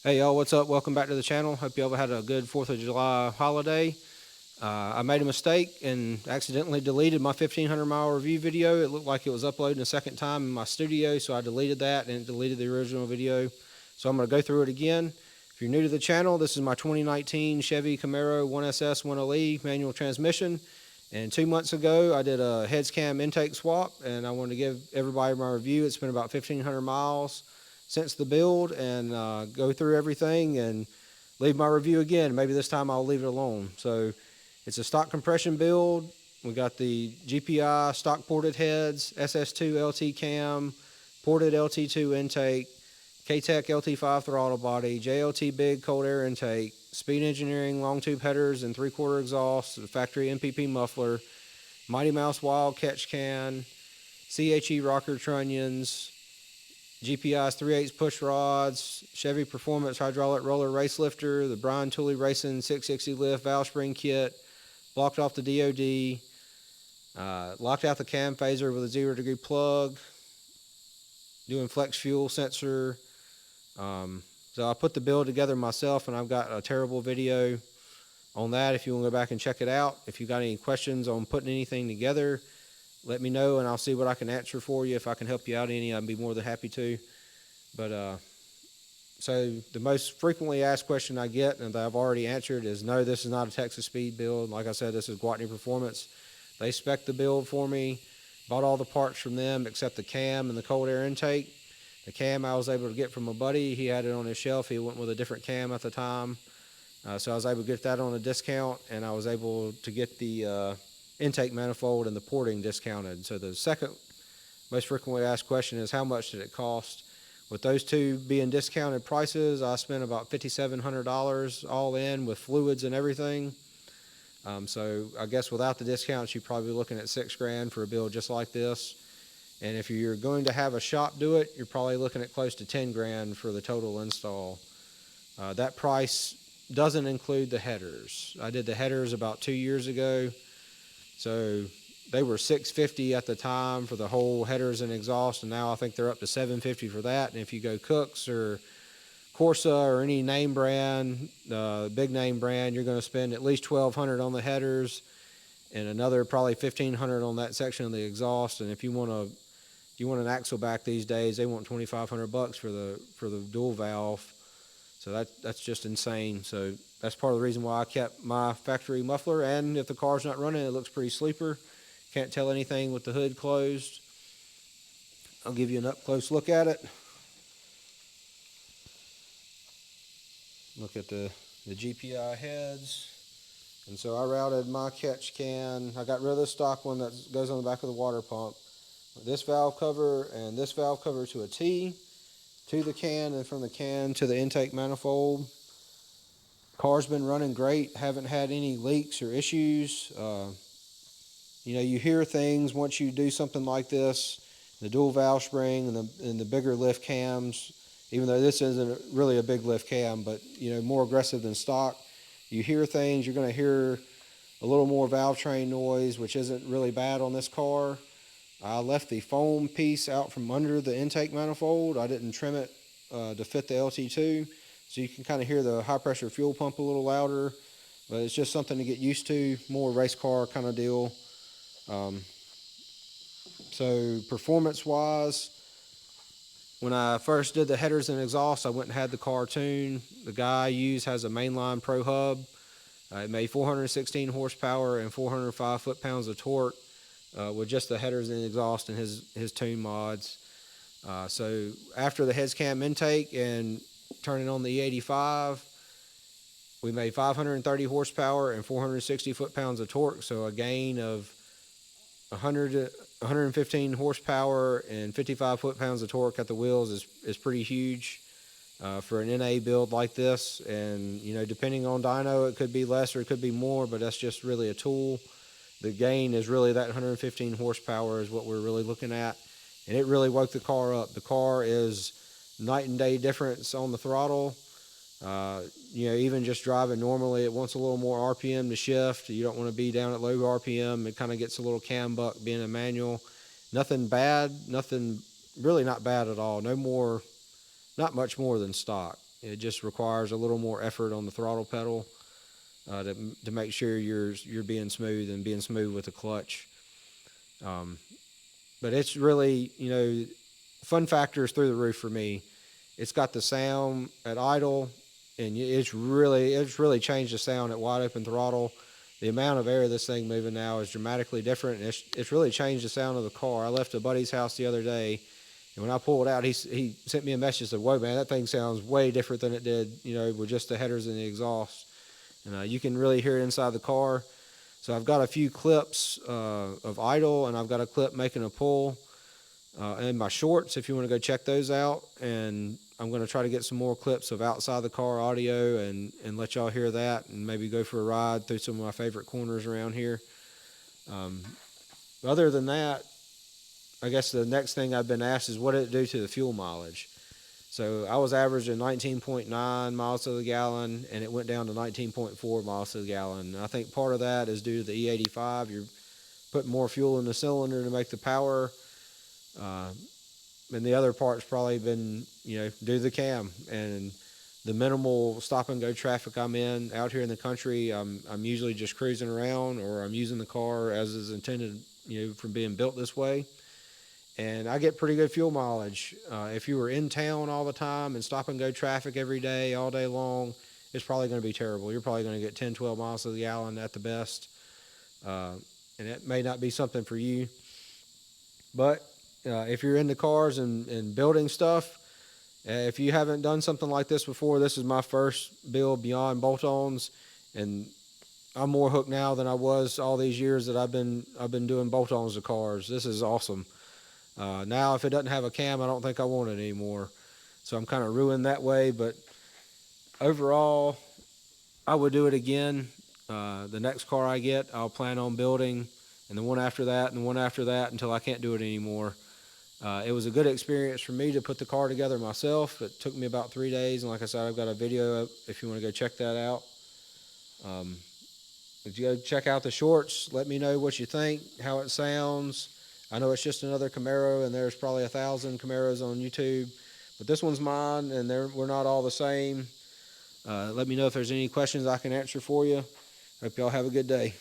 Hey y'all, what's up? Welcome back to the channel. Hope y'all had a good 4th of July holiday. I made a mistake and accidentally deleted my 1,500-mile review video. It looked like it was uploading a second time in my studio, so I deleted that and it deleted the original video. So I'm going to go through it again. If you're new to the channel, this is my 2019 Chevy Camaro 1SS 10E manual transmission. And 2 months ago, I did a heads cam intake swap, and I wanted to give everybody my review. It's been about 1,500 miles since the build, and go through everything and leave my review again. Maybe this time I'll leave it alone. So it's a stock compression build. We got the GPI stock ported heads, SS2 LT cam, ported LT2 intake, K-Tech LT5 throttle body, JLT big cold air intake, Speed Engineering long tube headers and 3/4 exhaust, the factory MPP muffler, Mighty Mouse wild catch can, CHE rocker trunnions, GPI's 3/8 push rods, Chevy Performance hydraulic roller race lifter, the Brian Tooley Racing 660 lift valve spring kit, blocked off the DOD, locked out the cam phaser with a 0-degree plug, doing flex fuel sensor. So I put the build together myself, and I've got a terrible video on that if you want to go back and check it out. If you got any questions on putting anything together, let me know and I'll see what I can answer for you. If I can help you out any, I'd be more than happy to. But so the most frequently asked question I get, and that I've already answered, is no, this is not a Texas Speed build. Like I said, this is Guatney Performance. They spec'd the build for me, bought all the parts from them except the cam and the cold air intake. The cam I was able to get from a buddy. He had it on his shelf. He went with a different cam at the time. So I was able to get that on a discount, and I was able to get the intake manifold and the porting discounted. So the second most frequently asked question is, how much did it cost? With those two being discounted prices, I spent about $5,700 all in with fluids and everything. So I guess without the discounts, you're probably looking at $6,000 for a build just like this. And if you're going to have a shop do it, you're probably looking at close to $10,000 for the total install. That price doesn't include the headers. I did the headers about 2 years ago. So they were $650 at the time for the whole headers and exhaust, and now I think they're up to $750 for that. And if you go Cooks or Corsa or any name brand, big name brand, you're going to spend at least $1,200 on the headers and another probably $1,500 on that section of the exhaust. And if you want an axle back these days, they want $2,500 for the dual valve. So that's just insane. So that's part of the reason why I kept my factory muffler. And if the car's not running, it looks pretty sleeper. Can't tell anything with the hood closed. I'll give you an up-close look at it. Look at the GPI heads. And so I routed my catch can. I got rid of the stock one that goes on the back of the water pump. This valve cover and this valve cover to a T, to the can, and from the can to the intake manifold. Car's been running great. Haven't had any leaks or issues. You know, you hear things once you do something like this, the dual valve spring and the bigger lift cams, even though this isn't really a big lift cam, but you know, more aggressive than stock. You hear things, you're going to hear a little more valve train noise, which isn't really bad on this car. I left the foam piece out from under the intake manifold. I didn't trim it to fit the LT2, so you can kind of hear the high pressure fuel pump a little louder, but it's just something to get used to, more race car kind of deal. So performance wise, when I first did the headers and exhaust, I went and had the car tuned. The guy I use has a mainline Pro hub. It made 416 horsepower and 405 foot-pounds of torque with just the headers and exhaust and his tune mods. So after the heads cam intake and turning on the E85, we made 530 horsepower and 460 foot-pounds of torque, so a gain of 115 horsepower and 55 foot-pounds of torque at the wheels is pretty huge for an NA build like this. And you know, depending on dyno, it could be less or it could be more, but that's just really a tool. The gain is really that 115 horsepower is what we're really looking at, and it really woke the car up. The car is night and day difference on the throttle. You know, even just driving normally, it wants a little more RPM to shift. You don't want to be down at low RPM. It kind of gets a little cam buck being a manual. Nothing bad, nothing really not bad at all. No more, not much more than stock. It just requires a little more effort on the throttle pedal to make sure you're being smooth and being smooth with the clutch. Um, but it's really, fun factors through the roof for me. It's got the sound at idle, and it's really changed the sound at wide open throttle. The amount of air this thing moving now is dramatically different, and it's really changed the sound of the car. I left a buddy's house the other day, and when I pulled out, he sent me a message that said, "Whoa, man, that thing sounds way different than it did, with just the headers and the exhaust." And you can really hear it inside the car. So I've got a few clips of idle, and I've got a clip making a pull in my shorts if you want to go check those out. And I'm going to try to get some more clips of outside the car audio and let y'all hear that, and maybe go for a ride through some of my favorite corners around here. Other than that, I guess the next thing I've been asked is what did it do to the fuel mileage? So I was averaging 19.9 miles to the gallon, and it went down to 19.4 miles to the gallon. And I think part of that is due to the E85. You're putting more fuel in the cylinder to make the power. And the other part's probably been, due to the cam and the minimal stop and go traffic I'm in out here in the country. I'm usually just cruising around, or I'm using the car as is intended, from being built this way. And I get pretty good fuel mileage. If you were in town all the time and stop and go traffic every day, all day long, it's probably going to be terrible. You're probably going to get 10, 12 miles to the gallon at the best. And it may not be something for you. But if you're into cars and building stuff, if you haven't done something like this before, this is my first build beyond bolt-ons. And I'm more hooked now than I was all these years that I've been doing bolt-ons to cars. This is awesome. Now, if it doesn't have a cam, I don't think I want it anymore. So I'm kind of ruined that way. But overall, I would do it again. The next car I get, I'll plan on building, and the one after that, and the one after that, until I can't do it anymore. It was a good experience for me to put the car together myself. It took me about 3 days, and like I said, I've got a video up if you want to go check that out. If you go check out the shorts, let me know what you think, how it sounds. I know it's just another Camaro, and there's probably 1,000 Camaros on YouTube, but this one's mine, and we're not all the same. Let me know if there's any questions I can answer for you. Hope y'all have a good day.